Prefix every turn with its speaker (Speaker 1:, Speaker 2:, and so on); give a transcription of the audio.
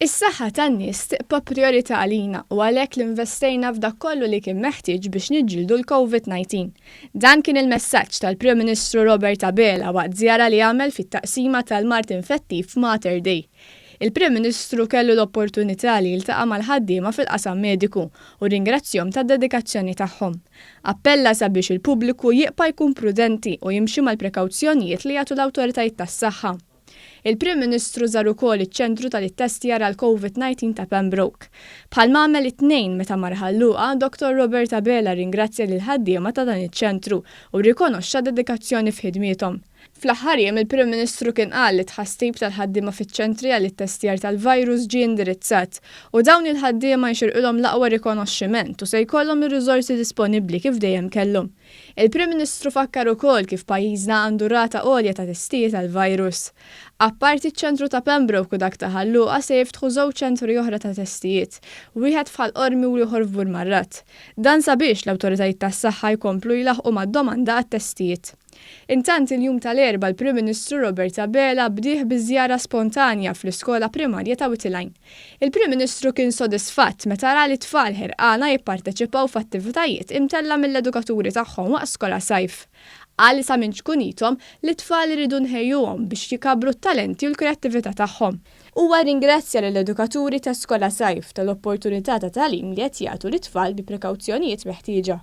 Speaker 1: Is-saħħa tan-nies tibqa' prijorità għalina u għalhekk l-investejna f'dak kollu li kien meħtieġ biex niġġieldu l-COVID-19. Dan kien il-messaġġ tal-Prim Ministru Robert Abela waqt żjara li għamel fit-taqsima tal-Mart Infettiv Mater Dei. Il-Prim Ministru kellu l-opportunità li jiltaqa' mal-ħaddiema fil-qasam mediku u ringrazzjahom tad-dedikazzjoni tagħhom. Appella sabiex il-pubbliku jibqa' jkun prudenti u jimxi mal-prekawzjonijiet li jagħtu l-awtoritajiet tas-saħħa. Il-Prim Ministru żar ukoll iċ-ċentru tal-ittestjar għal COVID-19 ta' Pembroke. Bħalma għamel it-tnejn meta mar ħalluqa, Dr. Robert Abela ringrazzja lil ħaddiema ta' dan iċ-ċentru u rikonoxxa dedikazzjoni f'ħidmietom. Fl-aħħar jiem il-Prim Ministru kien qal li tħassib tal-ħaddiema fiċ-ċentri għall-ittestjar tal-virus ġie indirizzat u dawn il-ħaddiema jxirqilhom l-aqwa rikonoxximent u se jkollhom ir-riżorsi disponibbli kif dejjem kellhom. Il-Prim Ministru fakkar ukoll kif pajjiżna għandu rata għolja ta' testijiet tal-virus. Apparti ċ-ċentru ta' Pembroke u dak ta' ħalluqa se jiftħu żewġ ċentri oħra ta' testijiet, wieħed f'Ħalqormi u ieħor f'Burmarrat. Dan sabiex l-awtoritajiet tas-saħħa jkomplu jlaħqu mad-domanda għat-testijiet. Intant il-jum tal-erba' l-Prim Ministru Robert Abela bdieħ biżjara spontanja fl-iskola primarja ta' Witilajn. Il-Prim Ministru kien sodisfatt meta ra li tfal ħerqana jipparteċipaw f'attivitajiet imtella mill-edukaturi tagħhom waqt skola sajf. Qal li sa minn ċkunitom li tfal iridu nħejjuhom biex jikabru t-talenti u l-kreattività tagħhom. Huwa ringrazzja lill-edukaturi ta' skola sajf tal-opportunità ta' tagħlim li qed jagħtu lit-tfal bi prekawzjonijiet meħtieġa.